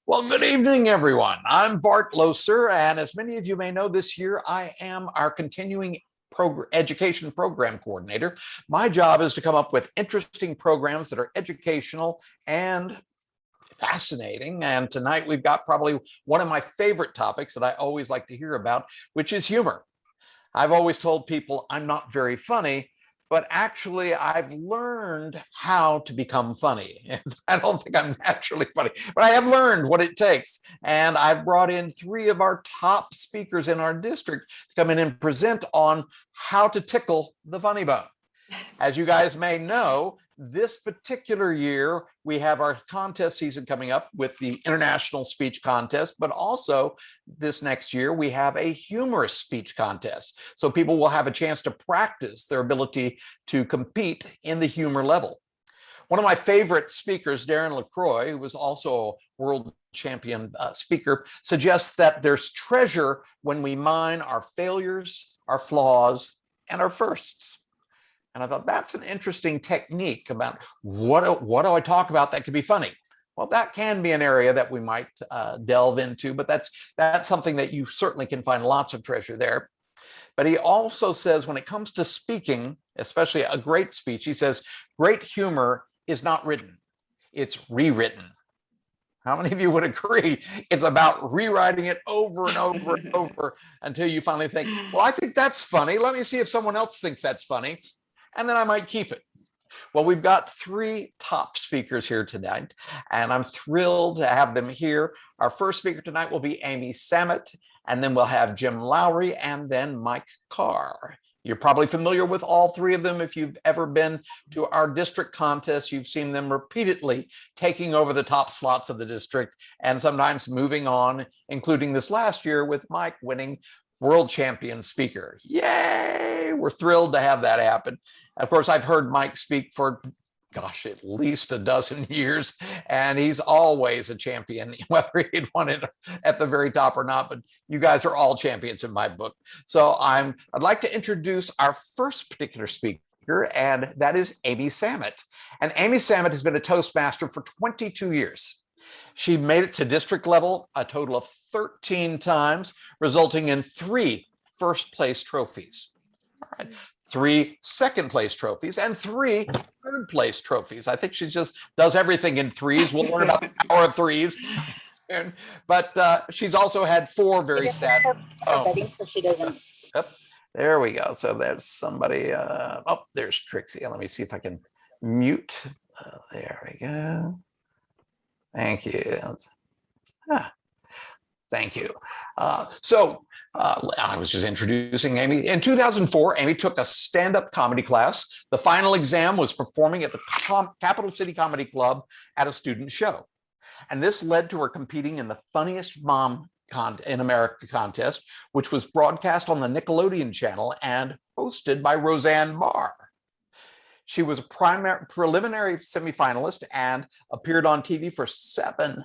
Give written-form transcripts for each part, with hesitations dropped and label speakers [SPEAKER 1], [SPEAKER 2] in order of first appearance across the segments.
[SPEAKER 1] Well, good evening, everyone. I'm Bart Loser, and as many of you may know, this year I am our continuing education program coordinator. My job is to come up with interesting programs that are educational and fascinating. And tonight we've got probably one of my favorite topics that I always like to hear about, which is humor. I've always told people I'm not very funny, but actually I've learned how to become funny. I don't think I'm naturally funny, but I have learned what it takes. And I've brought in three of our top speakers in our district to come in and present on how to tickle the funny bone. As you guys may know, this particular year, we have our contest season coming up with the International Speech Contest, but also this next year, we have a humorous speech contest. So people will have a chance to practice their ability to compete in the humor level. One of my favorite speakers, Darren LaCroix, who was also a world champion speaker, suggests that there's treasure when we mine our failures, our flaws, and our firsts. And I thought that's an interesting technique about what do I talk about that could be funny? Well, that can be an area that we might delve into, but that's something that you certainly can find lots of treasure there. But he also says when it comes to speaking, especially a great speech, he says, great humor is not written, it's rewritten. How many of you would agree? It's about rewriting it over and over and over until you finally think, well, I think that's funny. Let me see if someone else thinks that's funny. And then I might keep it. Well, we've got three top speakers here tonight, and I'm thrilled to have them here. Our first speaker tonight will be Amy Samet, and then we'll have Jim Lowery, and then Mike Carr. You're probably familiar with all three of them. If you've ever been to our district contests, you've seen them repeatedly taking over the top slots of the district and sometimes moving on, including this last year with Mike winning world champion speaker. Yay! We're thrilled to have that happen. Of course, I've heard Mike speak for, gosh, at least a dozen years, and he's always a champion, whether he'd won it at the very top or not. But you guys are all champions in my book. So I'd like to introduce our first particular speaker, and that is Amy Samet. And Amy Samet has been a Toastmaster for 22 years. She made it to district level a total of 13 times, resulting in 3 first-place trophies. All right. 3 second-place trophies and 3 third-place trophies. I think she just does everything in threes. We'll learn about the power of threes. But she's also had 4 very sad.
[SPEAKER 2] So she doesn't.
[SPEAKER 1] Yep. There we go. So there's somebody. Oh, there's Trixie. Let me see if I can mute. There we go. Thank you. Thank you. I was just introducing Amy. In 2004, Amy took a stand-up comedy class. The final exam was performing at the Capital City Comedy Club at a student show. And this led to her competing in the Funniest Mom in America contest, which was broadcast on the Nickelodeon channel and hosted by Roseanne Barr. She was a preliminary semifinalist and appeared on TV for seven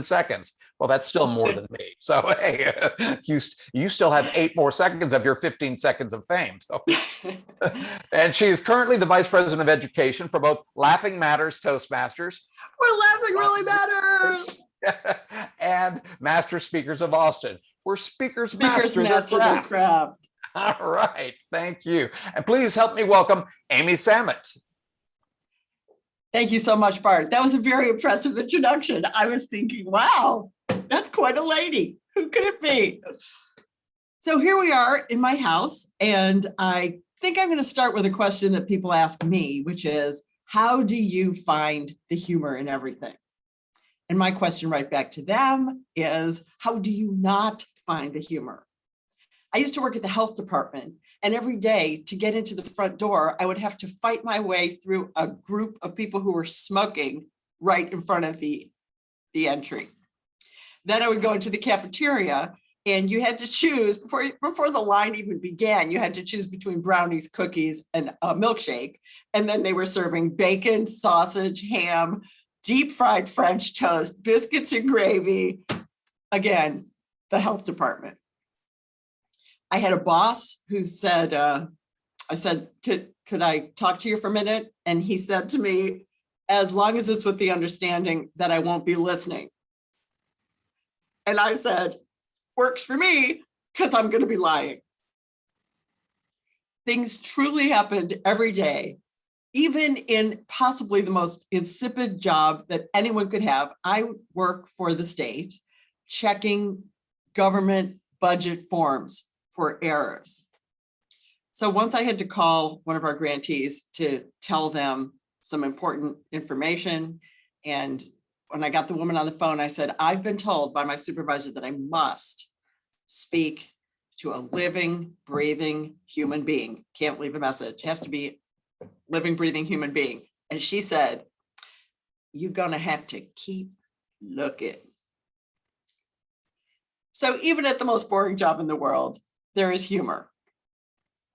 [SPEAKER 1] seconds. Well, that's still more than me. So, hey, you still have 8 more seconds of your 15 seconds of fame. So. And she is currently the Vice President of Education for both Laughing Matters Toastmasters.
[SPEAKER 3] We're laughing really matters.
[SPEAKER 1] And Master Speakers of Austin. We're speakers master their craft. All right, thank you. And please help me welcome Amy Samet.
[SPEAKER 3] Thank you so much, Bart. That was a very impressive introduction. I was thinking, wow, that's quite a lady. Who could it be? So here we are in my house, and I think I'm going to start with a question that people ask me, which is, how do you find the humor in everything? And my question right back to them is, how do you not find the humor? I used to work at the health department, and every day to get into the front door, I would have to fight my way through a group of people who were smoking right in front of the entry. Then I would go into the cafeteria, and you had to choose, before the line even began, you had to choose between brownies, cookies, and a milkshake. And then they were serving bacon, sausage, ham, deep fried French toast, biscuits and gravy. Again, the health department. I had a boss who said, I said, could I talk to you for a minute? And he said to me, as long as it's with the understanding that I won't be listening. And I said, works for me because I'm going to be lying. Things truly happened every day, even in possibly the most insipid job that anyone could have. I work for the state, checking government budget forms for errors. So once I had to call one of our grantees to tell them some important information. And when I got the woman on the phone, I said, I've been told by my supervisor that I must speak to a living, breathing human being. Can't leave a message. Has to be living, breathing human being. And she said, you're gonna have to keep looking. So even at the most boring job in the world, there is humor.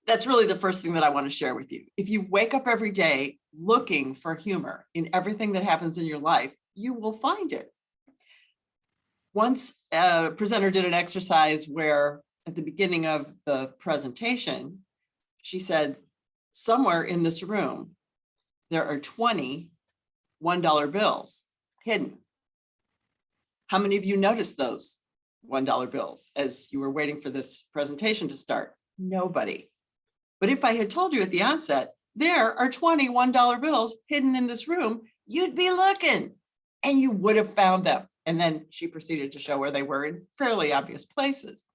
[SPEAKER 3] That's really the first thing that I want to share with you. If you wake up every day looking for humor in everything that happens in your life, you will find it. Once a presenter did an exercise where at the beginning of the presentation, she said, somewhere in this room, there are 20 $1 bills hidden. How many of you noticed those $1 bills as you were waiting for this presentation to start? Nobody. But if I had told you at the onset, there are 20 $1 bills hidden in this room, you'd be looking and you would have found them. And then she proceeded to show where they were in fairly obvious places.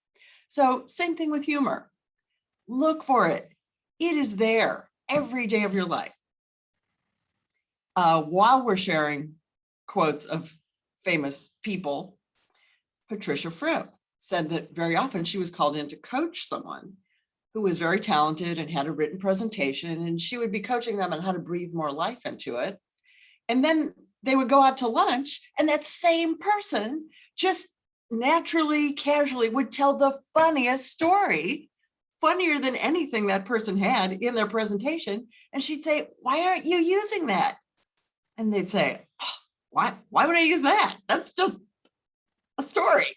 [SPEAKER 3] So same thing with humor. Look for it. It is there every day of your life. While we're sharing quotes of famous people, Patricia Fripp said that very often she was called in to coach someone who was very talented and had a written presentation, and she would be coaching them on how to breathe more life into it. And then they would go out to lunch, and that same person just naturally, casually would tell the funniest story, funnier than anything that person had in their presentation. And she'd say, why aren't you using that? And they'd say, oh, why would I use that? That's just a story.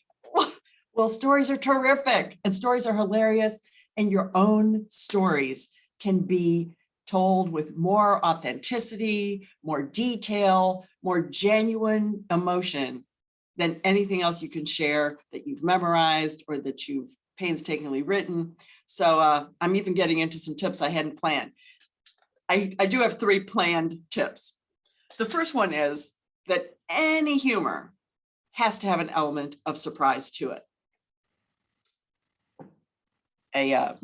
[SPEAKER 3] Well, stories are terrific and stories are hilarious, and your own stories can be told with more authenticity, more detail, more genuine emotion than anything else you can share that you've memorized or that you've painstakingly written. So I'm even getting into some tips I hadn't planned. I do have 3 planned tips. The first one is that any humor has to have an element of surprise to it. A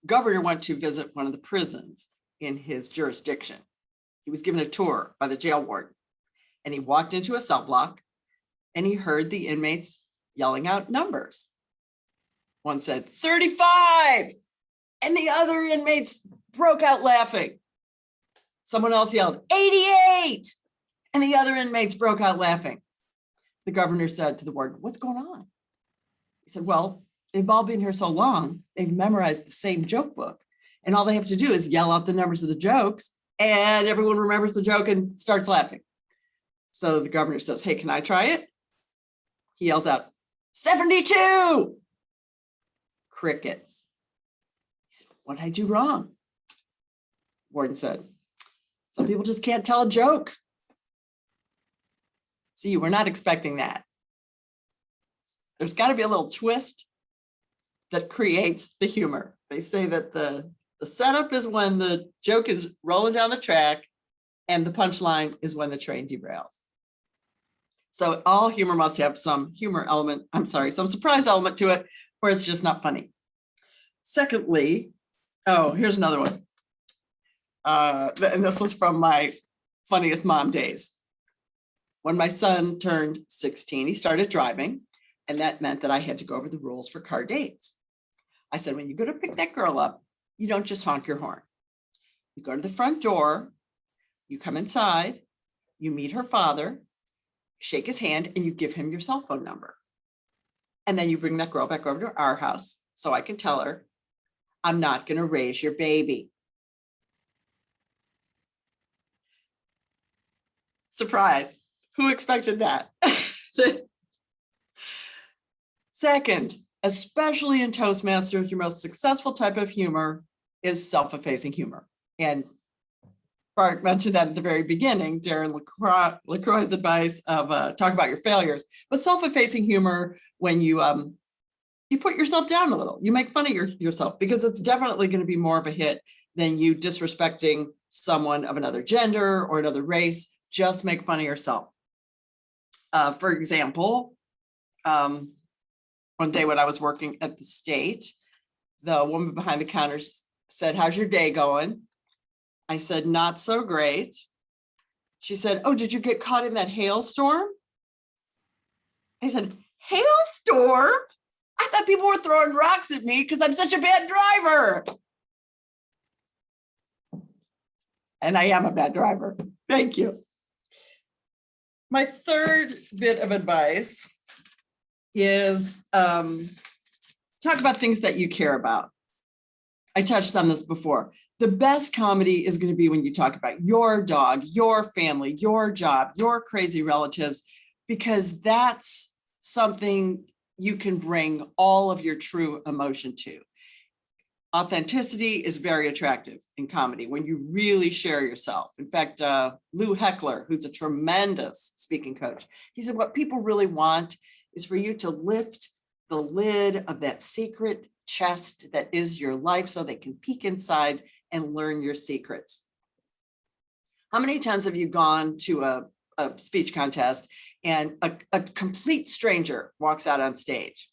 [SPEAKER 3] governor went to visit one of the prisons in his jurisdiction. He was given a tour by the jail warden, and he walked into a cell block and he heard the inmates yelling out numbers. One said 35, and the other inmates broke out laughing. Someone else yelled 88, and the other inmates broke out laughing. The governor said to the warden, what's going on? He said, well, they've all been here so long, they've memorized the same joke book, and all they have to do is yell out the numbers of the jokes, and everyone remembers the joke and starts laughing. So the governor says, hey, can I try it? He yells out, 72. Crickets. He said, what did I do wrong? Warden said, some people just can't tell a joke. See, we're not expecting that. There's got to be a little twist that creates the humor. They say that the setup is when the joke is rolling down the track, and the punchline is when the train derails. So all humor must have some some surprise element to it, or it's just not funny. Secondly, here's another one. And this was from my funniest mom days. When my son turned 16, he started driving, and that meant that I had to go over the rules for car dates. I said, when you go to pick that girl up, you don't just honk your horn. You go to the front door, you come inside, you meet her father, shake his hand, and you give him your cell phone number. And then you bring that girl back over to our house so I can tell her, I'm not going to raise your baby. Surprise. Who expected that? Second, especially in Toastmasters, your most successful type of humor is self-effacing humor. And Bart mentioned that at the very beginning, Darren LaCroix's advice of talk about your failures, but self-effacing humor when you put yourself down a little, you make fun of yourself, because it's definitely going to be more of a hit than you disrespecting someone of another gender or another race. Just make fun of yourself. For example, one day when I was working at the state, the woman behind the counter said, "How's your day going?" I said, "Not so great." She said, "Oh, did you get caught in that hailstorm?" I said, "Hailstorm? I thought people were throwing rocks at me because I'm such a bad driver." And I am a bad driver. Thank you. My third bit of advice is talk about things that you care about. I touched on this before. The best comedy is going to be when you talk about your dog, your family, your job, your crazy relatives, because that's something you can bring all of your true emotion to. Authenticity is very attractive in comedy when you really share yourself. In fact, Lou Heckler, who's a tremendous speaking coach, he said what people really want is for you to lift the lid of that secret chest that is your life so they can peek inside and learn your secrets. How many times have you gone to a speech contest and a complete stranger walks out on stage?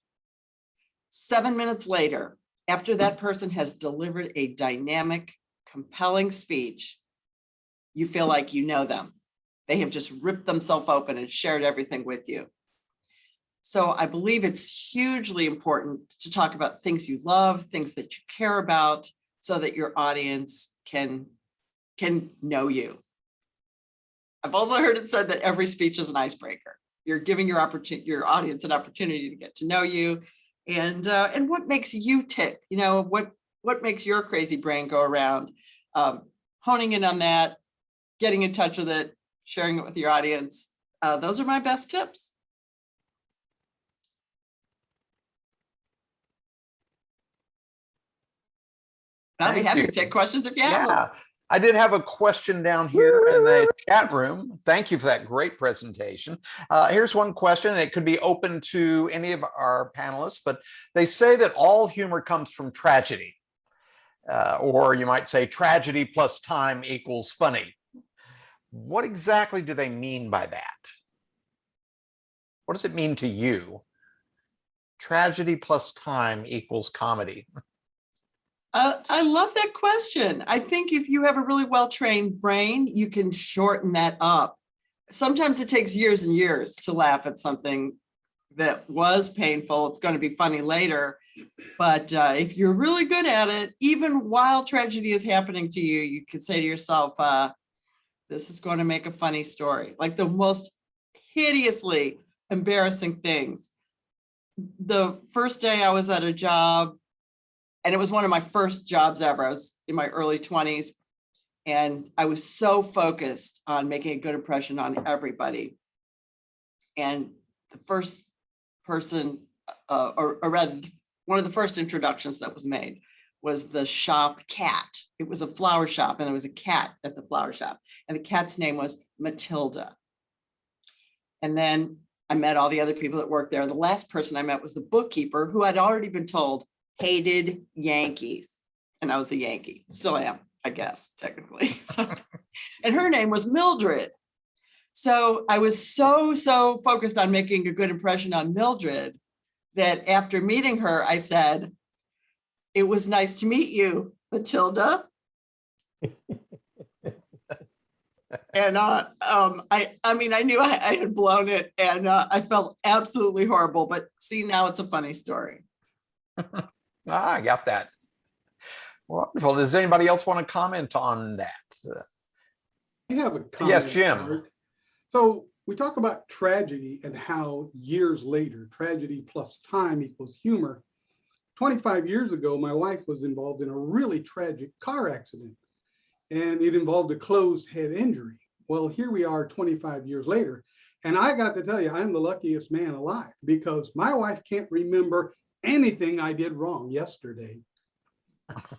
[SPEAKER 3] 7 minutes later, after that person has delivered a dynamic, compelling speech, you feel like you know them. They have just ripped themselves open and shared everything with you. So I believe it's hugely important to talk about things you love, things that you care about, so that your audience can know you. I've also heard it said that every speech is an icebreaker. You're giving your audience an opportunity to get to know you, and what makes you tick. You know, what makes your crazy brain go around. Honing in on that, getting in touch with it, sharing it with your audience. Those are my best tips. I'll be happy to take questions if you have them.
[SPEAKER 1] I did have a question down here in the chat room. Thank you for that great presentation. Here's one question, and it could be open to any of our panelists, but they say that all humor comes from tragedy. Or you might say tragedy plus time equals funny. What exactly do they mean by that? What does it mean to you? Tragedy plus time equals comedy.
[SPEAKER 3] I love that question. I think if you have a really well-trained brain, you can shorten that up. Sometimes it takes years and years to laugh at something that was painful. It's going to be funny later. But if you're really good at it, even while tragedy is happening to you, you could say to yourself, this is going to make a funny story. Like the most hideously embarrassing things. The first day I was at a job, and it was one of my first jobs ever. I was in my early 20s, and I was so focused on making a good impression on everybody. And the first person, or rather, one of the first introductions that was made was the shop cat. It was a flower shop, and there was a cat at the flower shop, and the cat's name was Matilda. And then I met all the other people that worked there. The last person I met was the bookkeeper, who had already been told hated Yankees. And I was a Yankee, still am, I guess, technically. So, and her name was Mildred. So I was so focused on making a good impression on Mildred that after meeting her, I said, "It was nice to meet you, Matilda." And I mean, I knew I had blown it, and I felt absolutely horrible, but see, now it's a funny story.
[SPEAKER 1] I got that. Wonderful. Does anybody else want to comment on that?
[SPEAKER 4] I have a comment.
[SPEAKER 1] Yes, Jim.
[SPEAKER 4] Art. So we talk about tragedy and how years later, tragedy plus time equals humor. 25 years ago, my wife was involved in a really tragic car accident, and it involved a closed head injury. Well, here we are 25 years later, and I got to tell you, I'm the luckiest man alive, because my wife can't remember anything I did wrong yesterday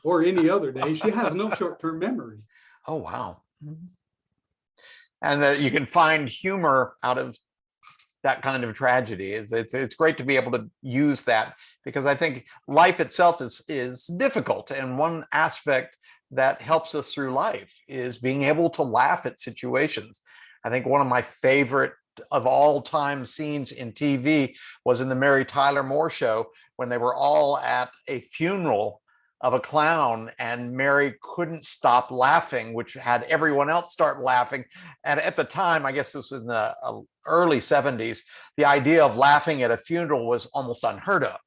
[SPEAKER 4] or any other day. She has no short-term memory.
[SPEAKER 1] Oh, wow. And that you can find humor out of that kind of tragedy. It's great to be able to use that, because I think life itself is difficult, and one aspect that helps us through life is being able to laugh at situations. I think one of my favorite of all time scenes in TV was in the Mary Tyler Moore Show, when they were all at a funeral of a clown and Mary couldn't stop laughing, which had everyone else start laughing. And at the time, I guess this was in the early 70s, the idea of laughing at a funeral was almost unheard of.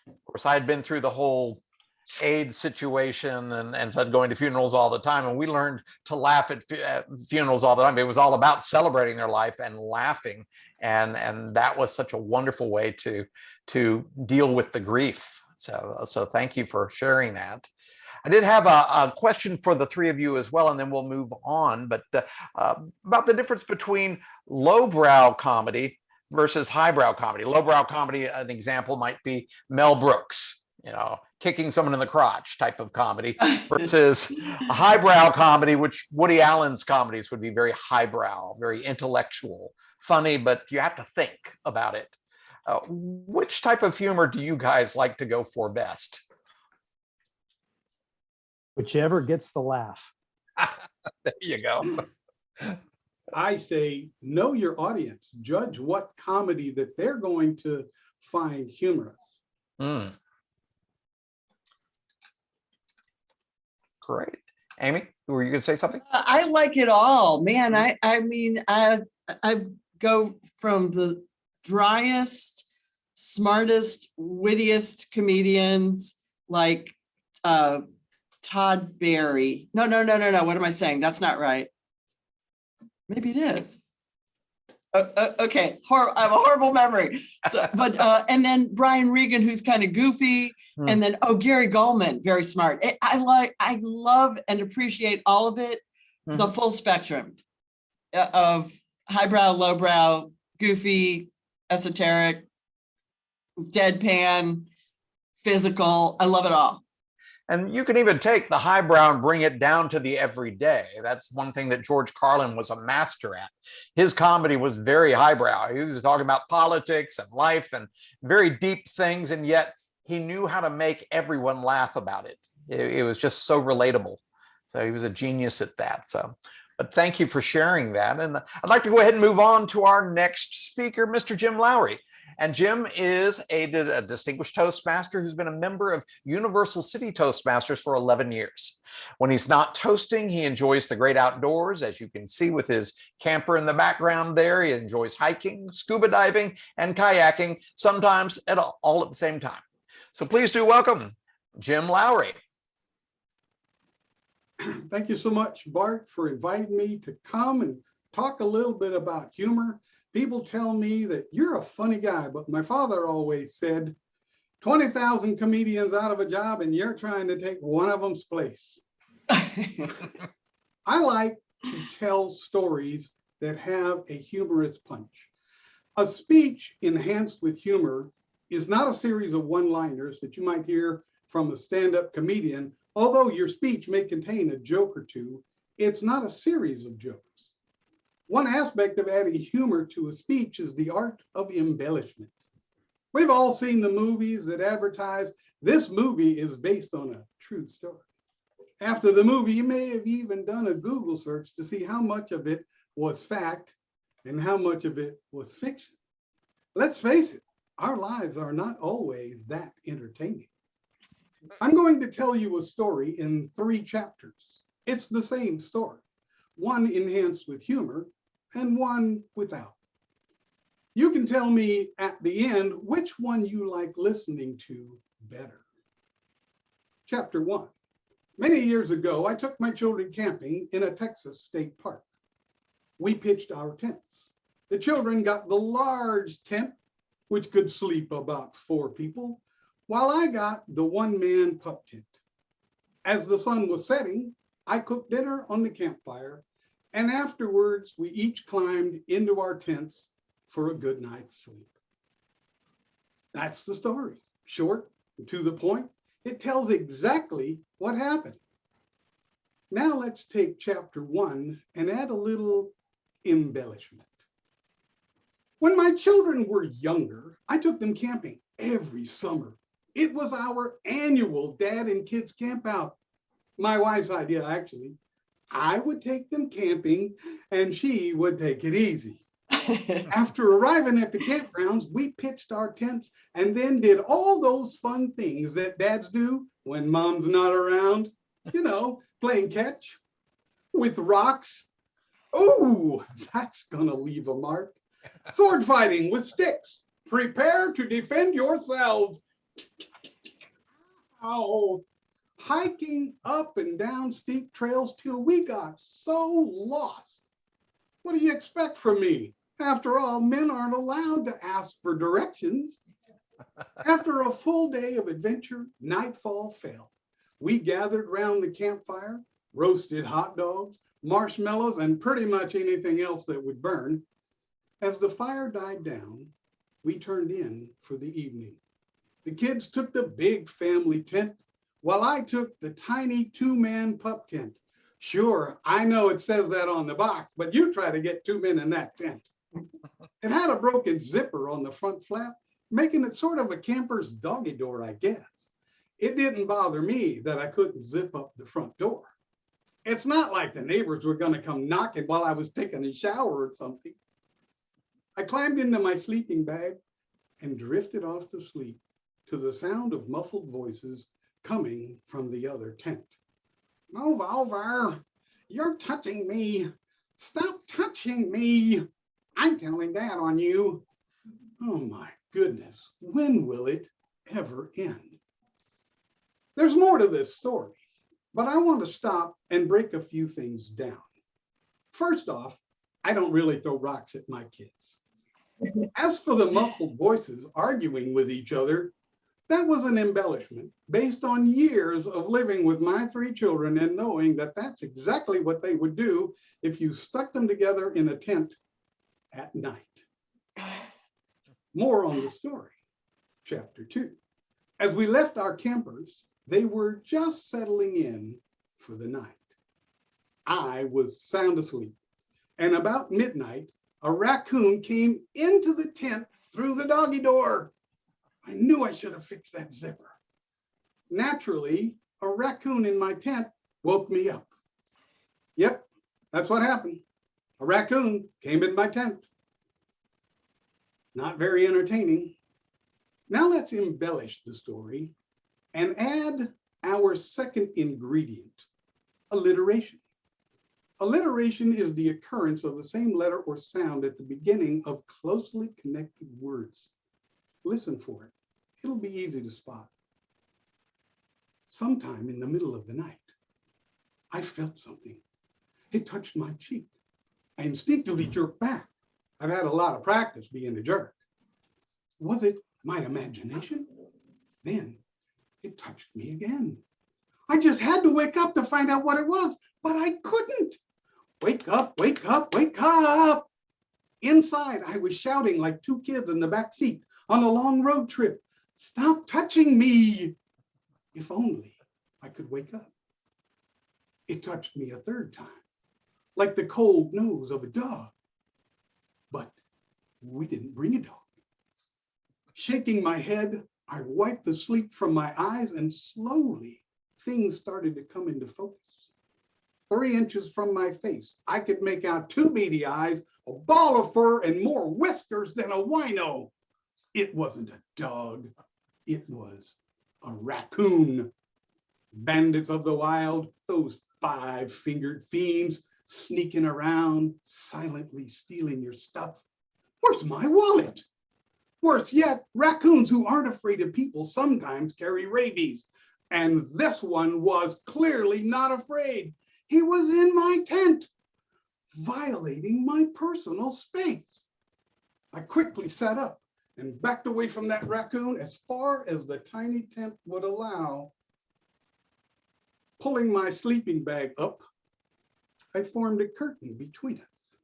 [SPEAKER 1] Of course, I had been through the whole AIDS situation and started going to funerals all the time, and we learned to laugh at funerals all the time. It was all about celebrating their life and laughing, and that was such a wonderful way to deal with the grief. So thank you for sharing that. I did have a question for the three of you as well, and then we'll move on. But about the difference between lowbrow comedy versus highbrow comedy. Lowbrow comedy, an example might be Mel Brooks, kicking someone in the crotch type of comedy, versus a highbrow comedy, which Woody Allen's comedies would be very highbrow, very intellectual, funny, but you have to think about it. Which type of humor do you guys like to go for best?
[SPEAKER 5] Whichever gets the laugh.
[SPEAKER 1] There you go.
[SPEAKER 4] I say, know your audience. Judge what comedy that they're going to find humorous.
[SPEAKER 1] Great. Amy, were you going to say something?
[SPEAKER 3] I like it all, man. I mean, I go from the driest, smartest, wittiest comedians like Todd Barry. No. What am I saying? That's not right. Maybe it is. Okay, I have a horrible memory. So, but and then Brian Regan, who's kind of goofy, and then Gary Gulman, very smart. I love and appreciate all of it, the full spectrum of highbrow, lowbrow, goofy, esoteric, deadpan, physical. I love it all.
[SPEAKER 1] And you can even take the highbrow and bring it down to the everyday. That's one thing that George Carlin was a master at. His comedy was very highbrow. He was talking about politics and life and very deep things, and yet he knew how to make everyone laugh about it. It was just so relatable. So he was a genius at that. But thank you for sharing that. And I'd like to go ahead and move on to our next speaker, Mr. Jim Lowery. And Jim is a distinguished Toastmaster who's been a member of Universal City Toastmasters for 11 years. When he's not toasting, he enjoys the great outdoors, as you can see with his camper in the background there. He enjoys hiking, scuba diving, and kayaking, sometimes all at the same time. So please do welcome Jim Lowery.
[SPEAKER 4] Thank you so much, Bart, for inviting me to come and talk a little bit about humor. People tell me that you're a funny guy, but my father always said, 20,000 comedians out of a job and you're trying to take one of them's place. I like to tell stories that have a humorous punch. A speech enhanced with humor is not a series of one-liners that you might hear from a stand-up comedian. Although your speech may contain a joke or two, it's not a series of jokes. One aspect of adding humor to a speech is the art of embellishment. We've all seen the movies that advertise, this movie is based on a true story. After the movie, you may have even done a Google search to see how much of it was fact and how much of it was fiction. Let's face it, our lives are not always that entertaining. I'm going to tell you a story in 3 chapters. It's the same story, one enhanced with humor and one without. You can tell me at the end which one you like listening to better. Chapter 1. Many years ago, I took my children camping in a Texas state park. We pitched our tents. The children got the large tent, which could sleep about 4 people, while I got the one-man pup tent. As the sun was setting, I cooked dinner on the campfire, and afterwards we each climbed into our tents for a good night's sleep. That's the story. Short and to the point. It tells exactly what happened. Now let's take chapter 1 and add a little embellishment. When my children were younger, I took them camping every summer. It was our annual dad and kids camp out. My wife's idea, actually. I would take them camping and she would take it easy. After arriving at the campgrounds, we pitched our tents and then did all those fun things that dads do when mom's not around. You know, playing catch with rocks. Oh, that's gonna leave a mark. Sword fighting with sticks. Prepare to defend yourselves. Oh, hiking up and down steep trails till we got so lost. What do you expect from me? After all, men aren't allowed to ask for directions. After a full day of adventure, nightfall fell. We gathered round the campfire, roasted hot dogs, marshmallows, and pretty much anything else that would burn. As the fire died down, we turned in for the evening. The kids took the big family tent, while I took the tiny 2-man pup tent. Sure, I know it says that on the box, but you try to get 2 men in that tent. It had a broken zipper on the front flap, making it sort of a camper's doggy door, I guess. It didn't bother me that I couldn't zip up the front door. It's not like the neighbors were going to come knocking while I was taking a shower or something. I climbed into my sleeping bag and drifted off to sleep to the sound of muffled voices coming from the other tent. Move over. You're touching me. Stop touching me. I'm telling Dad on you. Oh my goodness. When will it ever end? There's more to this story, but I want to stop and break a few things down. First off, I don't really throw rocks at my kids. As for the muffled voices arguing with each other, that was an embellishment based on years of living with my 3 children and knowing that that's exactly what they would do if you stuck them together in a tent at night. More on the story. Chapter 2. As we left our campers, they were just settling in for the night. I was sound asleep, and about midnight, a raccoon came into the tent through the doggy door. I knew I should have fixed that zipper. Naturally, a raccoon in my tent woke me up. Yep, that's what happened. A raccoon came in my tent. Not very entertaining. Now let's embellish the story and add our second ingredient, alliteration. Alliteration is the occurrence of the same letter or sound at the beginning of closely connected words. Listen for it. It'll be easy to spot. Sometime in the middle of the night, I felt something. It touched my cheek. I instinctively jerked back. I've had a lot of practice being a jerk. Was it my imagination? Then it touched me again. I just had to wake up to find out what it was, but I couldn't. Wake up, wake up, wake up. Inside, I was shouting like 2 kids in the back seat on a long road trip. Stop touching me. If only I could wake up. It touched me a 3rd time, like the cold nose of a dog. But we didn't bring a dog. Shaking my head, I wiped the sleep from my eyes, and slowly things started to come into focus. 3 inches from my face, I could make out 2 beady eyes, a ball of fur, and more whiskers than a wino. It wasn't a dog. It was a raccoon. Bandits of the wild, those 5-fingered fiends sneaking around, silently stealing your stuff. Where's my wallet? Worse yet, raccoons who aren't afraid of people sometimes carry rabies. And this one was clearly not afraid. He was in my tent, violating my personal space. I quickly sat up and backed away from that raccoon as far as the tiny tent would allow. Pulling my sleeping bag up, I formed a curtain between us.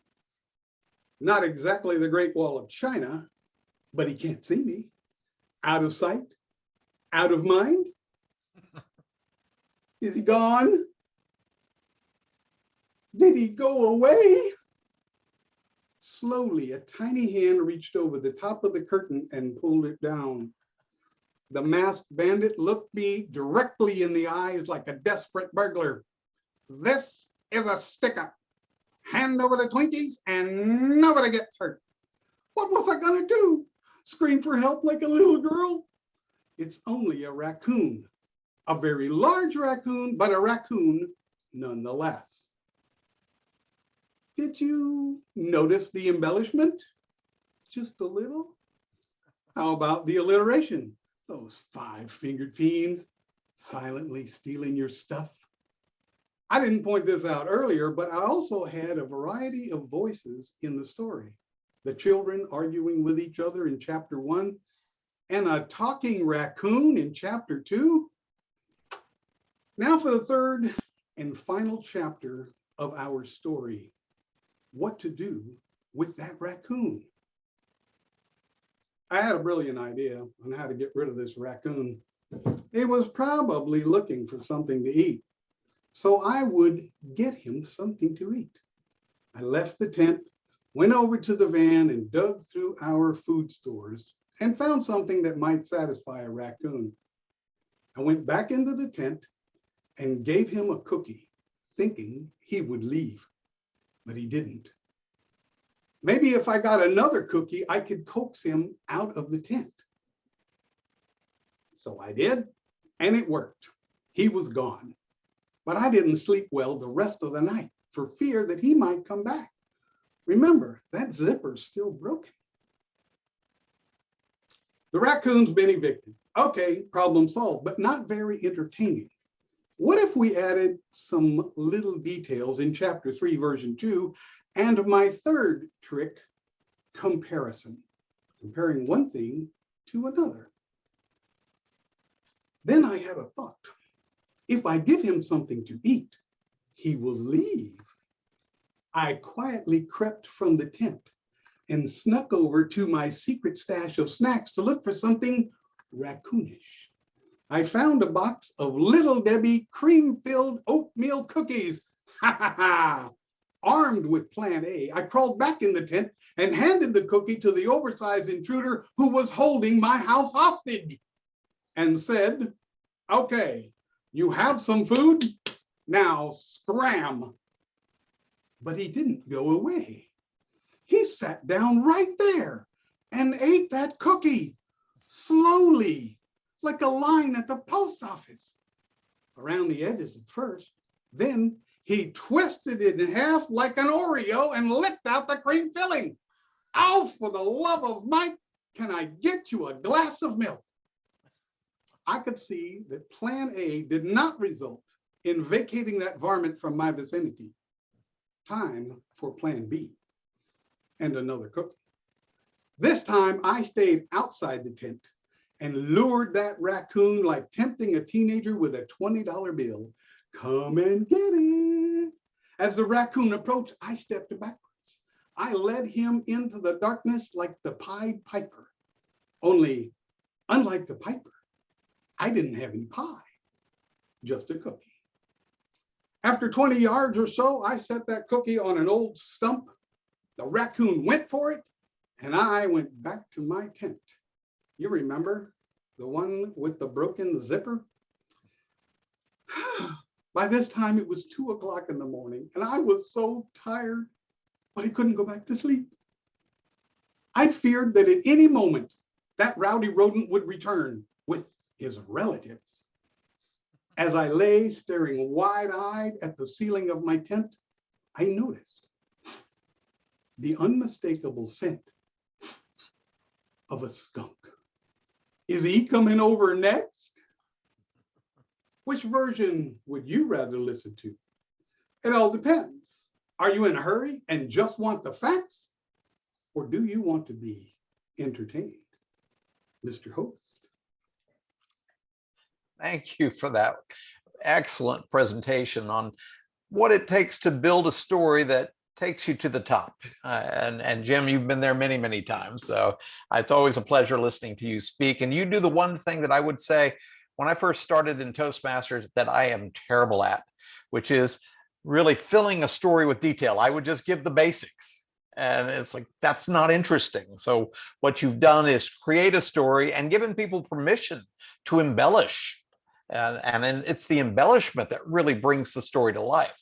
[SPEAKER 4] Not exactly the Great Wall of China, but he can't see me. Out of sight, out of mind. Is he gone? Did he go away? Slowly, a tiny hand reached over the top of the curtain and pulled it down. The masked bandit looked me directly in the eyes like a desperate burglar. This is a stick-up. Hand over the Twinkies and nobody gets hurt. What was I gonna do? Scream for help like a little girl? It's only a raccoon. A very large raccoon, but a raccoon nonetheless. Did you notice the embellishment? Just a little? How about the alliteration? Those five-fingered fiends silently stealing your stuff. I didn't point this out earlier, but I also had a variety of voices in the story. The children arguing with each other in chapter 1, and a talking raccoon in chapter 2. Now for the third and final chapter of our story. What to do with that raccoon? I had a brilliant idea on how to get rid of this raccoon. It was probably looking for something to eat, so I would get him something to eat. I left the tent, went over to the van and dug through our food stores and found something that might satisfy a raccoon. I went back into the tent and gave him a cookie, thinking he would leave, but he didn't. Maybe if I got another cookie, I could coax him out of the tent. So I did, and it worked. He was gone, but I didn't sleep well the rest of the night for fear that he might come back. Remember, that zipper's still broken. The raccoon's been evicted. Okay, problem solved, but not very entertaining. What if we added some little details in chapter 3, version 2, and my third trick, comparison, comparing one thing to another. Then I had a thought. If I give him something to eat, he will leave. I quietly crept from the tent and snuck over to my secret stash of snacks to look for something raccoonish. I found a box of Little Debbie cream-filled oatmeal cookies. Ha ha ha! Armed with plan A, I crawled back in the tent and handed the cookie to the oversized intruder who was holding my house hostage and said, okay, you have some food, now scram. But he didn't go away. He sat down right there and ate that cookie slowly, like a line at the post office. Around the edges at first, then he twisted it in half like an Oreo and licked out the cream filling. Oh, for the love of Mike, can I get you a glass of milk? I could see that plan A did not result in vacating that varmint from my vicinity. Time for plan B and another cookie. This time I stayed outside the tent and lured that raccoon like tempting a teenager with a $20 bill. Come and get it. As the raccoon approached, I stepped backwards. I led him into the darkness like the Pied Piper. Only, unlike the Piper, I didn't have any pie, just a cookie. After 20 yards or so, I set that cookie on an old stump. The raccoon went for it, and I went back to my tent. You remember the one with the broken zipper? By this time, it was 2 o'clock in the morning, and I was so tired, but I couldn't go back to sleep. I feared that at any moment, that rowdy rodent would return with his relatives. As I lay staring wide-eyed at the ceiling of my tent, I noticed the unmistakable scent of a skunk. Is he coming over next? Which version would you rather listen to? It all depends. Are you in a hurry and just want the facts? Or do you want to be entertained, Mr. Host?
[SPEAKER 1] Thank you for that excellent presentation on what it takes to build a story that takes you to the top. And Jim, you've been there many, many times. So it's always a pleasure listening to you speak. And you do the one thing that I would say when I first started in Toastmasters that I am terrible at, which is really filling a story with detail. I would just give the basics. And it's like, that's not interesting. So what you've done is create a story and given people permission to embellish. And then it's the embellishment that really brings the story to life.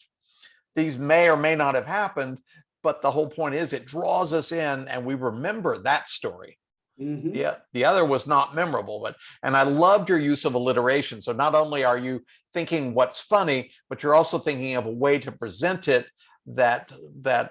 [SPEAKER 1] These may or may not have happened, but the whole point is it draws us in and we remember that story.
[SPEAKER 4] Mhm.
[SPEAKER 1] Yeah, the other was not memorable, and I loved your use of alliteration. So not only are you thinking what's funny, but you're also thinking of a way to present it that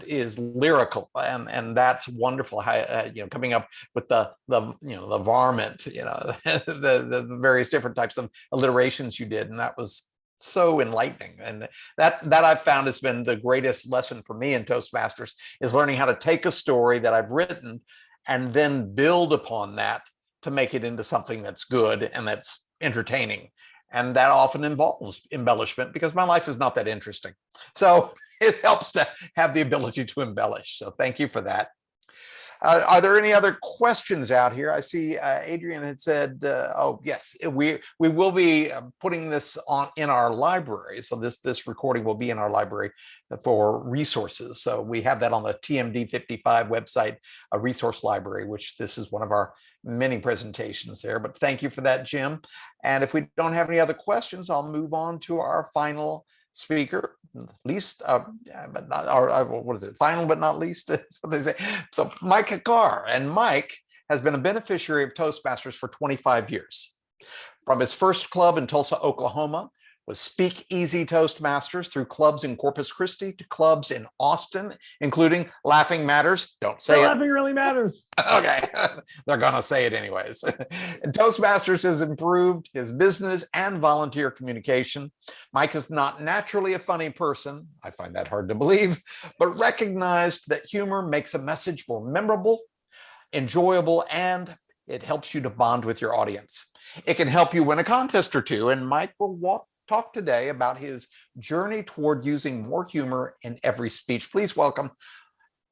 [SPEAKER 1] is lyrical, and that's wonderful. How coming up with the varmint, the various different types of alliterations you did, and that was so enlightening. And that I've found has been the greatest lesson for me in Toastmasters, is learning how to take a story that I've written and then build upon that to make it into something that's good and that's entertaining. And that often involves embellishment because my life is not that interesting. So it helps to have the ability to embellish. So thank you for that. Are there any other questions out here? I see Adrian had said, oh, yes, we will be putting this on in our library. So this recording will be in our library for resources. So we have that on the TMD55 website, a resource library, which this is one of our many presentations there. But thank you for that, Jim. And if we don't have any other questions, I'll move on to our final speaker, least, but not, or what is it? Final but not least. That's what they say. So Mike Carr, and Mike has been a beneficiary of Toastmasters for 25 years. From his first club in Tulsa, Oklahoma, was Speak Easy Toastmasters, through clubs in Corpus Christi to clubs in Austin, including Laughing Matters. Don't say it.
[SPEAKER 5] Laughing really matters.
[SPEAKER 1] Okay, they're gonna say it anyways. And Toastmasters has improved his business and volunteer communication. Mike is not naturally a funny person, I find that hard to believe, but recognized that humor makes a message more memorable, enjoyable, and it helps you to bond with your audience. It can help you win a contest or two, and Mike will talk today about his journey toward using more humor in every speech. Please welcome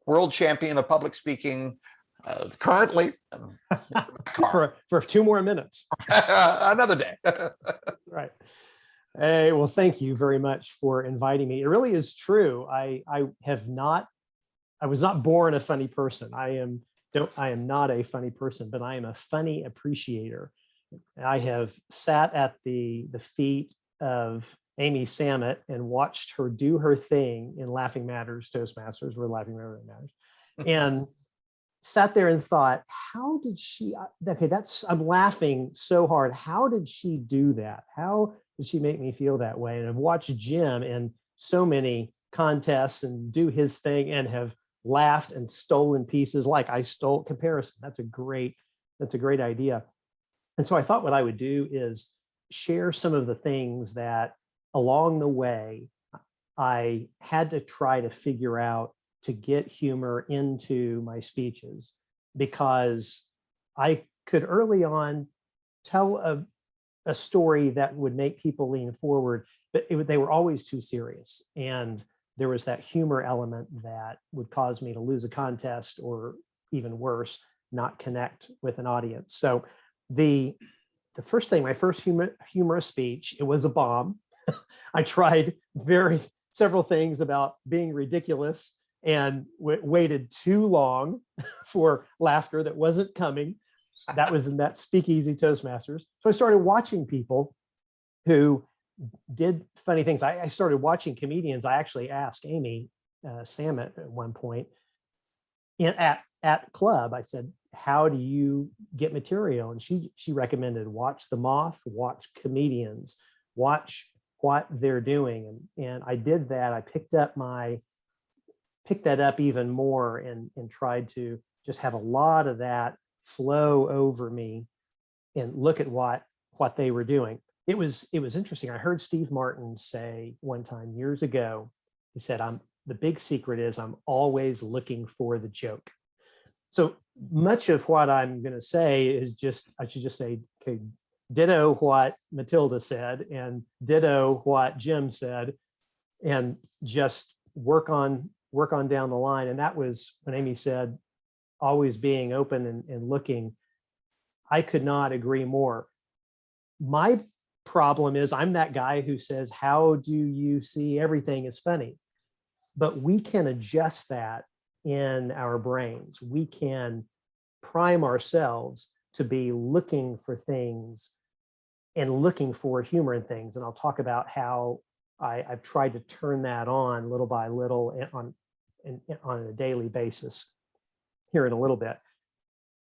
[SPEAKER 1] world champion of public speaking, currently,
[SPEAKER 5] for 2 more minutes.
[SPEAKER 1] another day.
[SPEAKER 5] Right. Hey, well, thank you very much for inviting me. It really is true. I was not born a funny person. I am not a funny person, but I am a funny appreciator. I have sat at the feet of Amy Samet and watched her do her thing in Laughing Matters Toastmasters. We're Laughing Matters, and sat there and thought, how did she? Okay, I'm laughing so hard. How did she do that? How did she make me feel that way? And I've watched Jim in so many contests and do his thing and have laughed and stolen pieces, like I stole comparison. That's a great idea. And so I thought what I would do is share some of the things that along the way I had to try to figure out to get humor into my speeches, because I could early on tell a story that would make people lean forward, but they were always too serious. And there was that humor element that would cause me to lose a contest, or even worse, not connect with an audience. So the first thing, my first humorous speech, it was a bomb. I tried several things about being ridiculous and waited too long for laughter that wasn't coming. That was in that Speakeasy Toastmasters. So I started watching people who did funny things. I started watching comedians. I actually asked Amy Samet at one point at club, I said, how do you get material? And she recommended watch The Moth, watch comedians, watch what they're doing. And I did that. I picked that up even more and tried to just have a lot of that flow over me and look at what they were doing. It was interesting. I heard Steve Martin say one time years ago, he said, the big secret is I'm always looking for the joke. So much of what I'm going to say is I should just say, okay, ditto what Matilda said and ditto what Jim said, and just work on down the line. And that was when Amy said, always being open and looking. I could not agree more. My problem is I'm that guy who says, how do you see everything is funny? But we can adjust that in our brains. We can prime ourselves to be looking for things and looking for humor in things. And I'll talk about how I've tried to turn that on little by little and on a daily basis here in a little bit.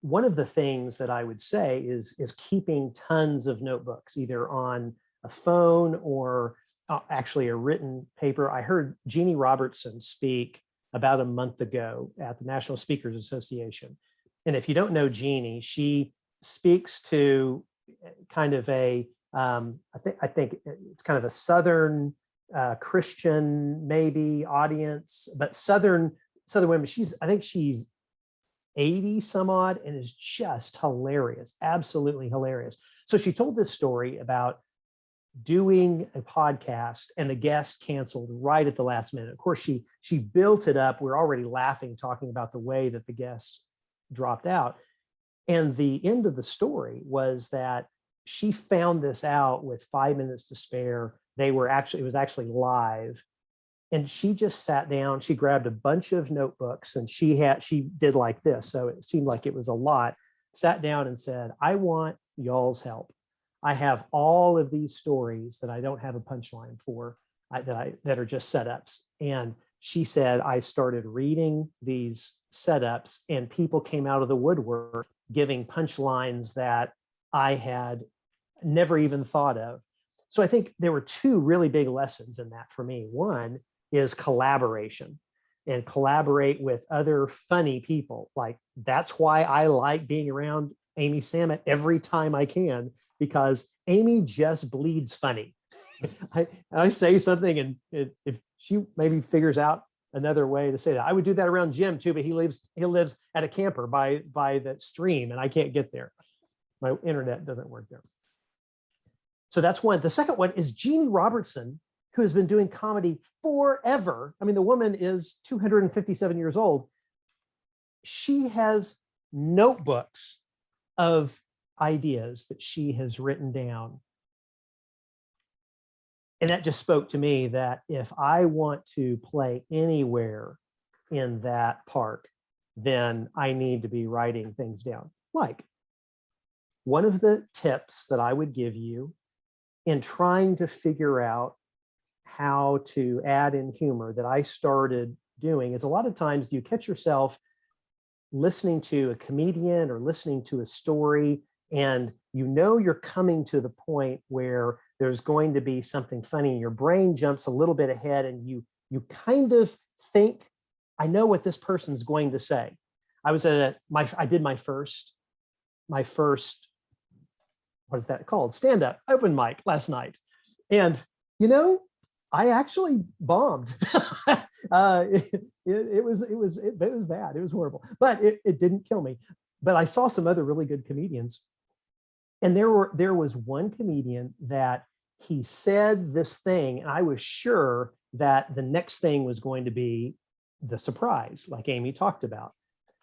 [SPEAKER 5] One of the things that I would say is keeping tons of notebooks, either on a phone or actually a written paper. I heard Jeannie Robertson speak about a month ago at the National Speakers Association. And if you don't know Jeannie, she speaks to kind of a, I think it's kind of a Southern Christian maybe audience, but Southern women. I think she's 80 some odd and is just hilarious, absolutely hilarious. So she told this story about doing a podcast and the guest canceled right at the last minute. Of course, she built it up. We're already laughing, talking about the way that the guest dropped out. And the end of the story was that she found this out with 5 minutes to spare. It was actually live. And she just sat down, she grabbed a bunch of notebooks and she did like this. So it seemed like it was a lot, sat down and said, I want y'all's help. I have all of these stories that I don't have a punchline for that are just setups. And she said, I started reading these setups and people came out of the woodwork giving punchlines that I had never even thought of. So I think there were two really big lessons in that for me. One is collaboration, and collaborate with other funny people. Like, that's why I like being around Amy Samet every time I can, because Amy just bleeds funny. I say something and if she maybe figures out another way to say that. I would do that around Jim too, but he lives at a camper by that stream and I can't get there. My internet doesn't work there. So that's one. The second one is Jeannie Robertson, who has been doing comedy forever. I mean, the woman is 257 years old. She has notebooks of ideas that she has written down. And that just spoke to me that if I want to play anywhere in that park, then I need to be writing things down. Like, one of the tips that I would give you in trying to figure out how to add in humor that I started doing is, a lot of times you catch yourself listening to a comedian or listening to a story, and you know you're coming to the point where there's going to be something funny, and your brain jumps a little bit ahead and you kind of think, I know what this person's going to say. I did my first, what is that called? Stand-up open mic last night. And, I actually bombed. It was bad. It was horrible, but it didn't kill me. But I saw some other really good comedians. And there was one comedian that he said this thing, and I was sure that the next thing was going to be the surprise, like Amy talked about.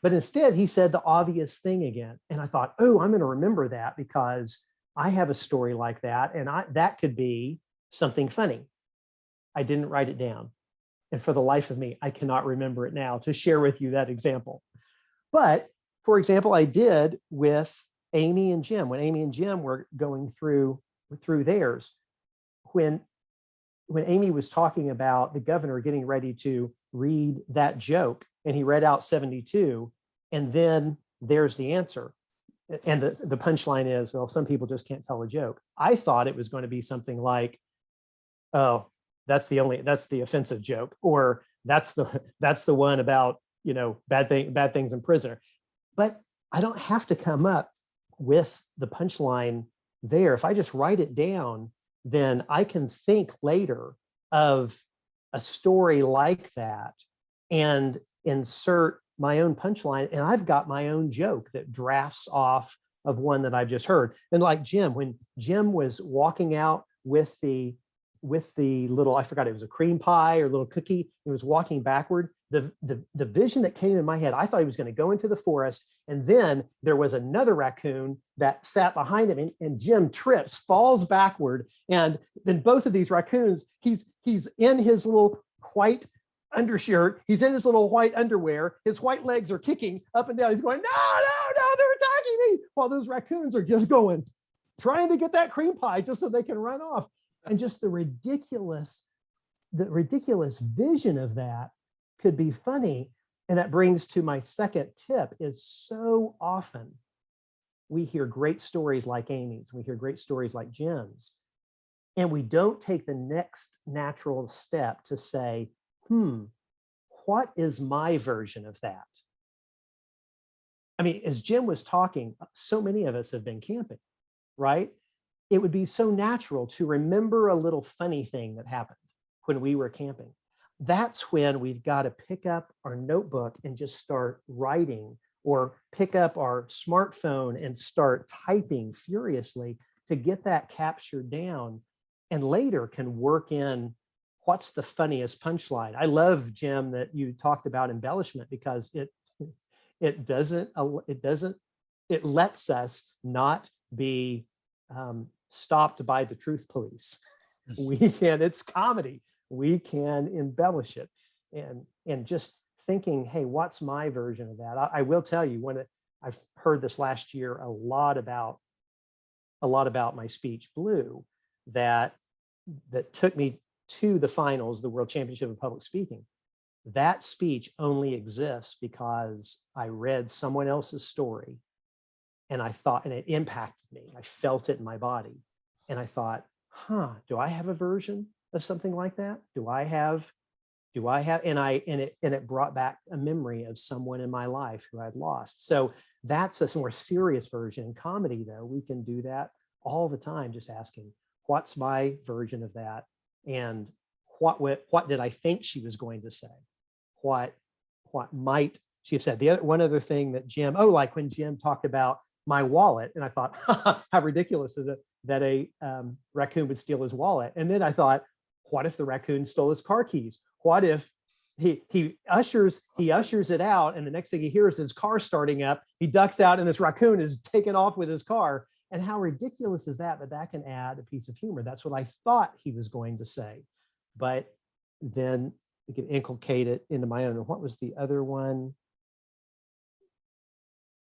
[SPEAKER 5] But instead, he said the obvious thing again. And I thought, oh, I'm going to remember that because I have a story like that, and that could be something funny. I didn't write it down. And for the life of me, I cannot remember it now to share with you that example. But for example, I did with Amy and Jim, when Amy and Jim were going through theirs, when Amy was talking about the governor getting ready to read that joke, and he read out 72, and then there's the answer. And the punchline is, well, some people just can't tell a joke. I thought it was going to be something like, oh, that's the offensive joke, or that's the one about, bad things in prison. But I don't have to come up with the punchline there. If I just write it down, then I can think later of a story like that and insert my own punchline. And I've got my own joke that drafts off of one that I've just heard. And like Jim, when Jim was walking out with the the little, I forgot, it was a cream pie or little cookie. He was walking backward. The vision that came in my head, I thought he was going to go into the forest, and then there was another raccoon that sat behind him, and Jim trips, falls backward, and then both of these raccoons, he's in his little white undershirt, he's in his little white underwear, his white legs are kicking up and down. He's going, no, they're attacking me, while those raccoons are just going, trying to get that cream pie just so they can run off. And just the ridiculous vision of that could be funny. And that brings to my second tip, is so often we hear great stories like Amy's, we hear great stories like Jim's, and we don't take the next natural step to say, what is my version of that? I mean, as Jim was talking, so many of us have been camping, right? It would be so natural to remember a little funny thing that happened when we were camping. That's when we've got to pick up our notebook and just start writing, or pick up our smartphone and start typing furiously to get that captured down, and later can work in what's the funniest punchline. I love, Jim, that you talked about embellishment, because it lets us not be stopped by the truth police. It's comedy. We can embellish it, and just thinking, hey, what's my version of that? I will tell you, when I've heard this last year a lot about my speech, Blue, that took me to the finals, the World Championship of Public Speaking. That speech only exists because I read someone else's story, and I thought, and it impacted me. I felt it in my body, and I thought, do I have a version of something like that? Do I have, and it brought back a memory of someone in my life who I'd lost. So that's a more serious version. In comedy, though, we can do that all the time, just asking, what's my version of that? And what did I think she was going to say? What might she have said? One other thing that Jim, like when Jim talked about my wallet, and I thought, how ridiculous is it that a raccoon would steal his wallet? And then I thought, what if the raccoon stole his car keys? What if he ushers it out, and the next thing he hears is his car starting up, he ducks out, and this raccoon is taken off with his car? And how ridiculous is that? But that can add a piece of humor. That's what I thought he was going to say. But then we can inculcate it into my own. And what was the other one?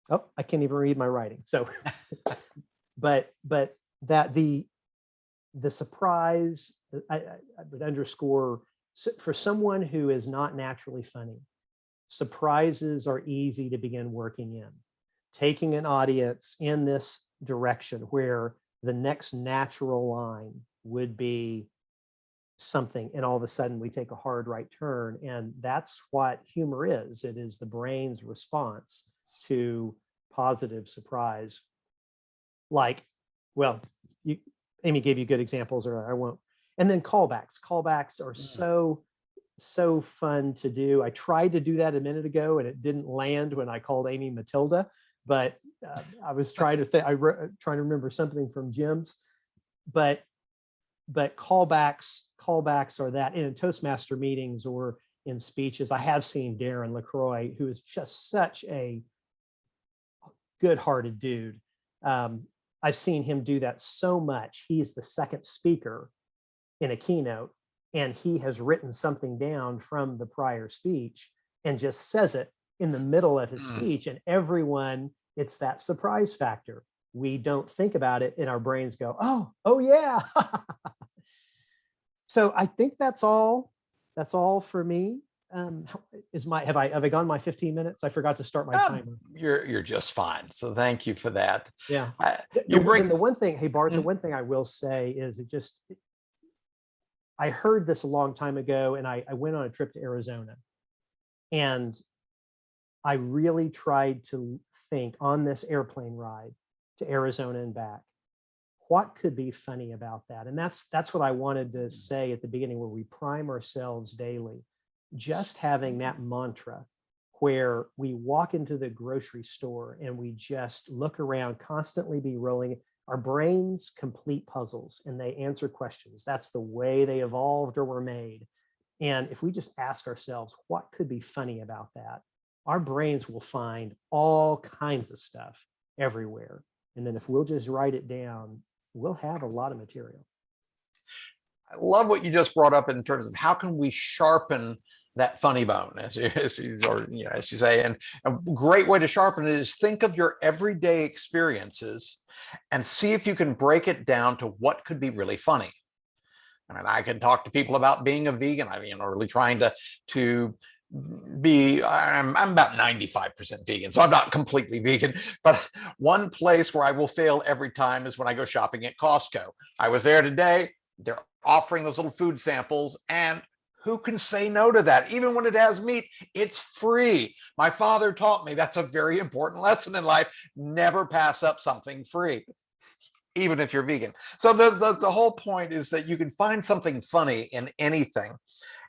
[SPEAKER 5] Oh, I can't even read my writing. So, but that the surprise, I would underscore, for someone who is not naturally funny, surprises are easy to begin working in. Taking an audience in this direction where the next natural line would be something, and all of a sudden we take a hard right turn. And that's what humor is. It is the brain's response to positive surprise. Like, well, Amy gave you good examples, or I won't. And then callbacks are so fun to do. I tried to do that a minute ago, and it didn't land when I called Amy Matilda, but I was trying to trying to remember something from Jim's, but callbacks are that in Toastmaster meetings or in speeches. I have seen Darren LaCroix, who is just such a good-hearted dude. I've seen him do that so much. He's the second speaker in a keynote, and he has written something down from the prior speech and just says it in the middle of his speech, and everyone, it's that surprise factor. We don't think about it, and our brains go, oh yeah. So I think that's all for me. Have I gone my 15 minutes? I forgot to start my timer.
[SPEAKER 1] You're just fine. So thank you for that.
[SPEAKER 5] Yeah.
[SPEAKER 1] The
[SPEAKER 5] one thing, hey Bart, the one thing I will say is I heard this a long time ago, and I went on a trip to Arizona, and I really tried to think on this airplane ride to Arizona and back, what could be funny about that? And that's what I wanted to say at the beginning, where we prime ourselves daily. Just having that mantra where we walk into the grocery store and we just look around, constantly be rolling. Our brains complete puzzles and they answer questions. That's the way they evolved or were made. And if we just ask ourselves, what could be funny about that? Our brains will find all kinds of stuff everywhere. And then if we'll just write it down, we'll have a lot of material.
[SPEAKER 1] I love what you just brought up in terms of how can we sharpen that funny bone, as you say. And a great way to sharpen it is think of your everyday experiences and see if you can break it down to what could be really funny. I mean, I can talk to people about being a vegan. I mean, really trying to be, I'm about 95% vegan, so I'm not completely vegan, but one place where I will fail every time is when I go shopping at Costco. I was there today. They're offering those little food samples, and who can say no to that? Even when it has meat, it's free. My father taught me that's a very important lesson in life. Never pass up something free, even if you're vegan. So the whole point is that you can find something funny in anything.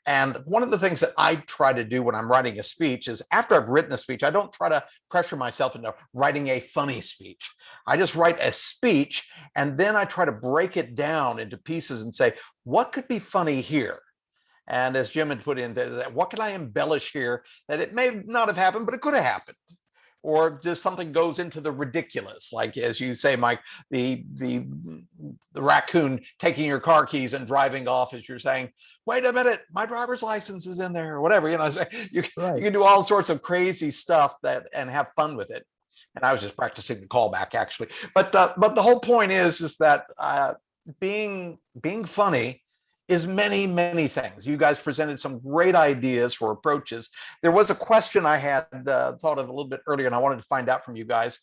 [SPEAKER 1] And one of the things that I try to do when I'm writing a speech is after I've written a speech, I don't try to pressure myself into writing a funny speech. I just write a speech and then I try to break it down into pieces and say, what could be funny here? And as Jim had put in, what can I embellish here that it may not have happened, but it could have happened? Or just something goes into the ridiculous, like as you say, Mike, the raccoon taking your car keys and driving off as you're saying, wait a minute, my driver's license is in there, or whatever. You can do all sorts of crazy stuff and have fun with it. And I was just practicing the callback actually, but the whole point is that being funny is many, many things. You guys presented some great ideas for approaches. There was a question I had thought of a little bit earlier, and I wanted to find out from you guys,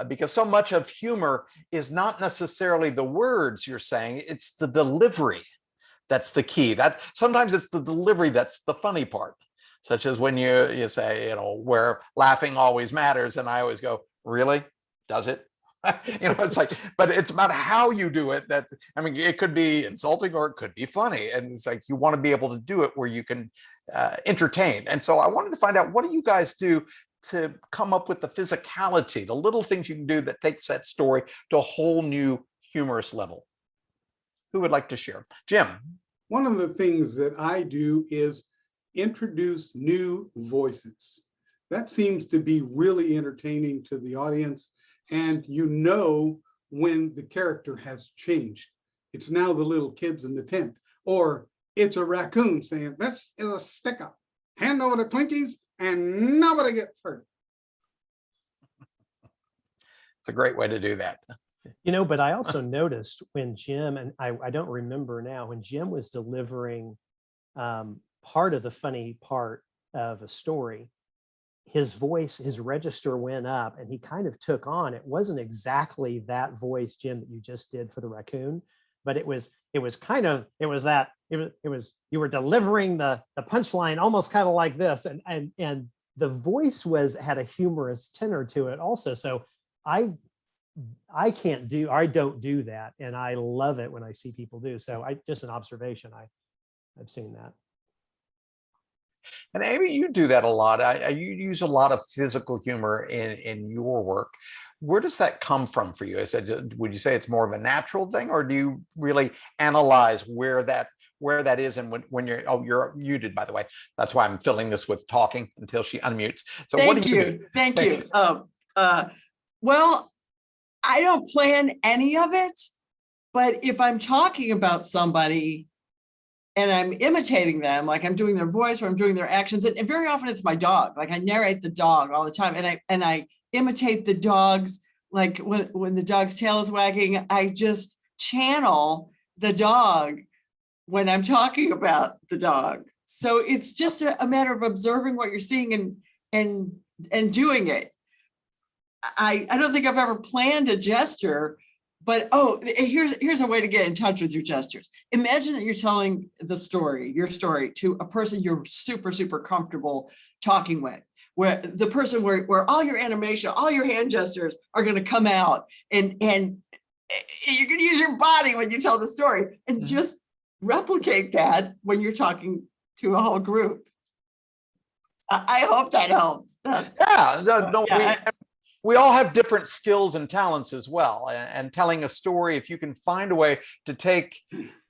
[SPEAKER 1] because so much of humor is not necessarily the words you're saying, it's the delivery that's the key. That sometimes it's the delivery that's the funny part, such as when you say, where laughing always matters, and I always go, really? Does it? It's like, but it's about how you do it. That, I mean, it could be insulting or it could be funny. And it's like, you want to be able to do it where you can entertain. And so I wanted to find out, what do you guys do to come up with the physicality, the little things you can do that takes that story to a whole new humorous level? Who would like to share? Jim.
[SPEAKER 4] One of the things that I do is introduce new voices. That seems to be really entertaining to the audience. And when the character has changed. It's now the little kids in the tent, or it's a raccoon saying, this is a stick up, hand over the Twinkies and nobody gets hurt.
[SPEAKER 1] It's a great way to do that.
[SPEAKER 5] But I also noticed when Jim, and I don't remember now, when Jim was delivering part of the funny part of a story, his voice, his register went up and he kind of took on, it wasn't exactly that voice, Jim, that you just did for the raccoon, but you were delivering the punchline almost kind of like this. And the voice had a humorous tenor to it also. So I don't do that. And I love it when I see people do. So just an observation, I've seen that.
[SPEAKER 1] And Amy, you do that a lot. You use a lot of physical humor in your work. Where does that come from for you? Would you say it's more of a natural thing, or do you really analyze where that is? And when you're muted, by the way, that's why I'm filling this with talking until she unmutes. So
[SPEAKER 3] Thank you. Well, I don't plan any of it, but if I'm talking about somebody and I'm imitating them, like I'm doing their voice or I'm doing their actions. And very often it's my dog. Like I narrate the dog all the time, and I imitate the dogs. Like when the dog's tail is wagging, I just channel the dog when I'm talking about the dog. So it's just a matter of observing what you're seeing and doing it. I don't think I've ever planned a gesture. But here's a way to get in touch with your gestures. Imagine that you're telling your story to a person you're super, super comfortable talking with, where the person where all your animation, all your hand gestures are going to come out, and you're going to use your body when you tell the story, and just replicate that when you're talking to a whole group. I hope that helps.
[SPEAKER 1] we all have different skills and talents as well. And telling a story, if you can find a way to take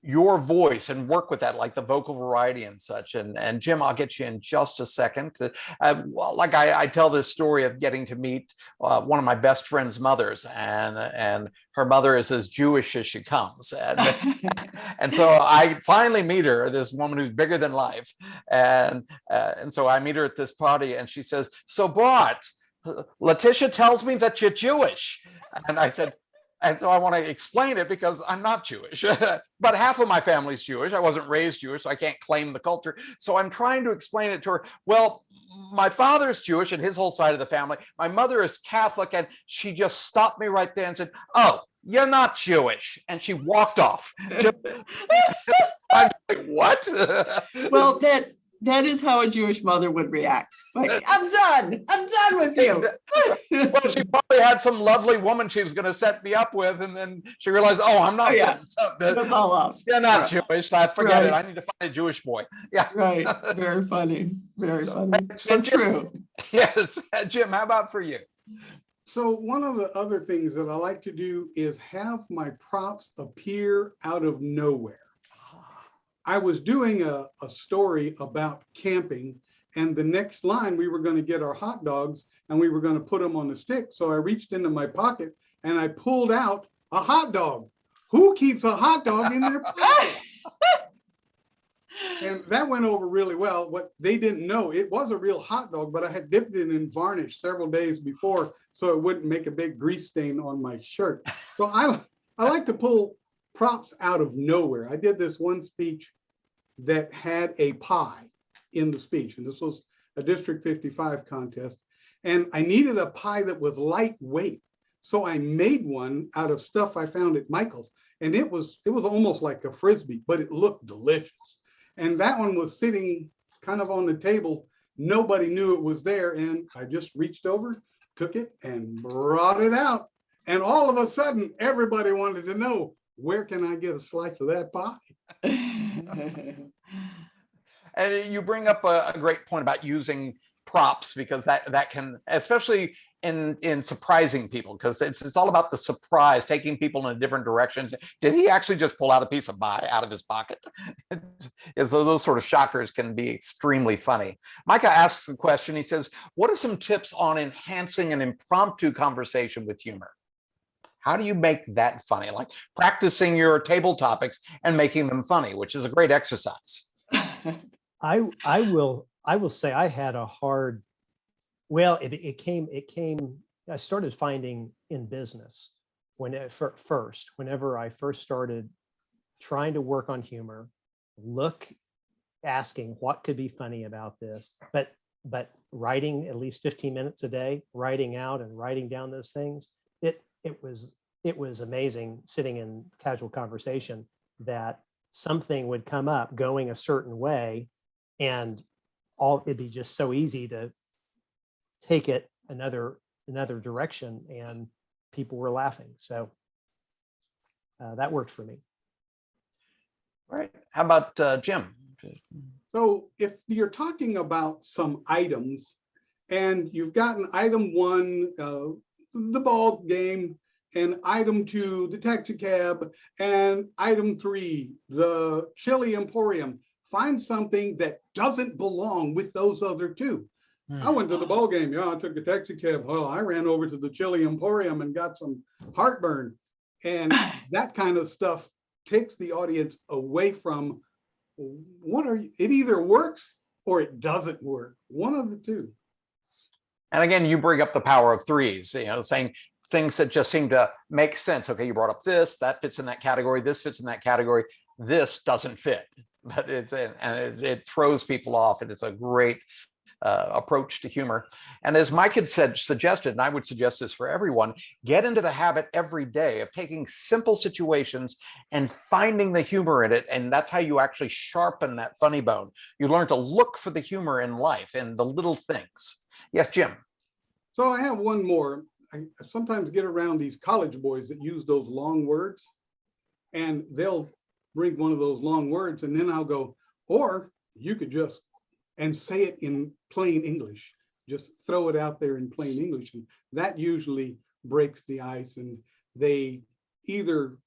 [SPEAKER 1] your voice and work with that, like the vocal variety and such. And Jim, I'll get you in just a second. Well, like I tell this story of getting to meet one of my best friend's mothers, and her mother is as Jewish as she comes. And so I finally meet her, this woman who's bigger than life. And so I meet her at this party, and she says, "So Bart, Letitia tells me that you're Jewish." And I said, and so I want to explain it because I'm not Jewish, but half of my family's Jewish. I wasn't raised Jewish, so I can't claim the culture. So I'm trying to explain it to her. Well, my father's Jewish and his whole side of the family. My mother is Catholic, and she just stopped me right there and said, "Oh, you're not Jewish." And she walked off. I'm like, what?
[SPEAKER 3] Well, that is how a Jewish mother would react. Like, I'm done with you.
[SPEAKER 1] Well, she probably had some lovely woman she was going to set me up with, and then she realized, oh, I'm not.
[SPEAKER 3] That's all off.
[SPEAKER 1] You're not Jewish. I forget it.
[SPEAKER 3] Right.
[SPEAKER 1] I need to find a Jewish boy. Yeah.
[SPEAKER 3] Right. Very funny. Very funny.
[SPEAKER 1] So
[SPEAKER 3] And true.
[SPEAKER 1] Yes. Jim, how about for you?
[SPEAKER 4] So one of the other things that I like to do is have my props appear out of nowhere. I was doing a story about camping, and the next line we were going to get our hot dogs and we were going to put them on the stick. So I reached into my pocket and I pulled out a hot dog. Who keeps a hot dog in their pocket? And that went over really well. What they didn't know, it was a real hot dog, but I had dipped it in varnish several days before so it wouldn't make a big grease stain on my shirt. So I like to pull props out of nowhere. I did this one speech that had a pie in the speech, and this was a District 55 contest, and I needed a pie that was lightweight. So I made one out of stuff I found at Michael's, and it was almost like a Frisbee, but it looked delicious. And that one was sitting kind of on the table. Nobody knew it was there, and I just reached over, took it, and brought it out. And all of a sudden, everybody wanted to know, where can I get a slice of that pie?
[SPEAKER 1] And you bring up a great point about using props, because that can, especially in surprising people, because it's all about the surprise, taking people in different directions. Did he actually just pull out a piece of pie out of his pocket? Those sort of shockers can be extremely funny. Micah asks a question. He says, what are some tips on enhancing an impromptu conversation with humor? How do you make that funny? Like practicing your table topics and making them funny, which is a great exercise.
[SPEAKER 5] I will say I had a hard, well, it came, I started finding in business whenever I first started trying to work on humor, asking what could be funny about this, but writing at least 15 minutes a day, writing out and writing down those things, it was amazing sitting in casual conversation that something would come up going a certain way, and it'd be just so easy to take it another direction, and people were laughing. So that worked for me.
[SPEAKER 1] All right. How about Jim?
[SPEAKER 4] So if you're talking about some items and you've gotten item one, the ball game, and item two, the taxi cab, and item three, the chili emporium, find something that doesn't belong with those other two. I went to the ball game. Yeah, I took a taxi cab. Well, I ran over to the chili emporium and got some heartburn. And that kind of stuff takes the audience away from it either works or it doesn't work. One of the two.
[SPEAKER 1] And again, you bring up the power of threes, saying things that just seem to make sense. Okay, you brought up this, that fits in that category, this fits in that category, this doesn't fit. But it throws people off, and it's a great approach to humor. And as Mike had suggested, and I would suggest this for everyone, get into the habit every day of taking simple situations and finding the humor in it. And that's how you actually sharpen that funny bone. You learn to look for the humor in life and the little things. Yes, Jim.
[SPEAKER 4] So I have one more. I sometimes get around these college boys that use those long words, and they'll bring one of those long words, and then I'll go, or you could just, and say it in plain English. just throw it out there in plain English. And that usually breaks the ice, and they either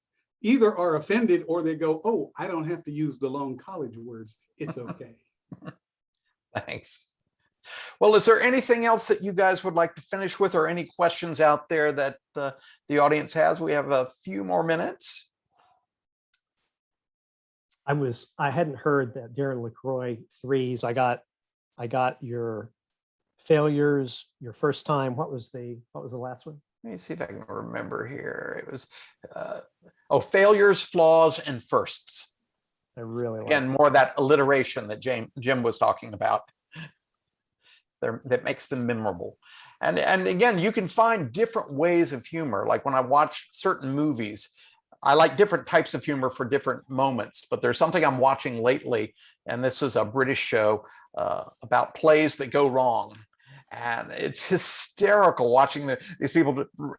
[SPEAKER 4] are offended or they go, oh, I don't have to use the long college words. It's okay.
[SPEAKER 1] Thanks. Well, is there anything else that you guys would like to finish with, or any questions out there that the audience has? We have a few more minutes.
[SPEAKER 5] I hadn't heard that Darren LaCroix threes. I got your failures, your first time. What was the last one?
[SPEAKER 1] Let me see if I can remember here. It was, failures, flaws, and firsts.
[SPEAKER 5] I really like
[SPEAKER 1] Again, more of that alliteration that Jim was talking about. That makes them memorable. And again, you can find different ways of humor. Like when I watch certain movies, I like different types of humor for different moments, but there's something I'm watching lately, and this is a British show about plays that go wrong. And it's hysterical watching these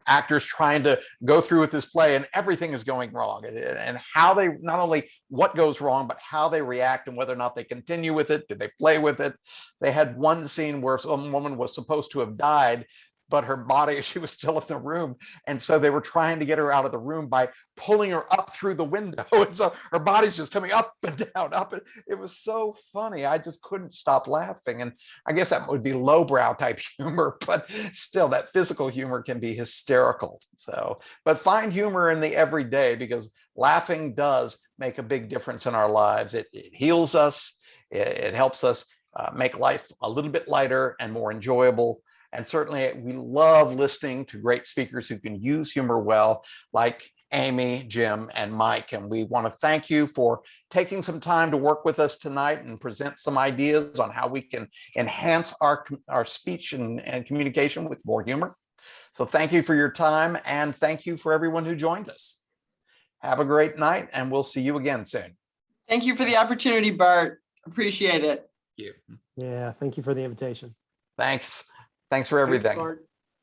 [SPEAKER 1] actors trying to go through with this play, and everything is going wrong, and how they, not only what goes wrong, but how they react and whether or not they continue with it. Do they play with it? They had one scene where some woman was supposed to have died, but her body, she was still in the room. And so they were trying to get her out of the room by pulling her up through the window. And so her body's just coming up and down, up. It was so funny. I just couldn't stop laughing. And I guess that would be lowbrow type humor, but still that physical humor can be hysterical. So, but find humor in the everyday, because laughing does make a big difference in our lives. It heals us. It helps us make life a little bit lighter and more enjoyable. And certainly we love listening to great speakers who can use humor well, like Amy, Jim, and Mike. And we want to thank you for taking some time to work with us tonight and present some ideas on how we can enhance our speech and communication with more humor. So thank you for your time, and thank you for everyone who joined us. Have a great night, and we'll see you again soon.
[SPEAKER 3] Thank you for the opportunity, Bart. Appreciate it.
[SPEAKER 1] Thank you.
[SPEAKER 5] Yeah, thank you for the invitation.
[SPEAKER 1] Thanks for everything.
[SPEAKER 4] Thanks, Bart.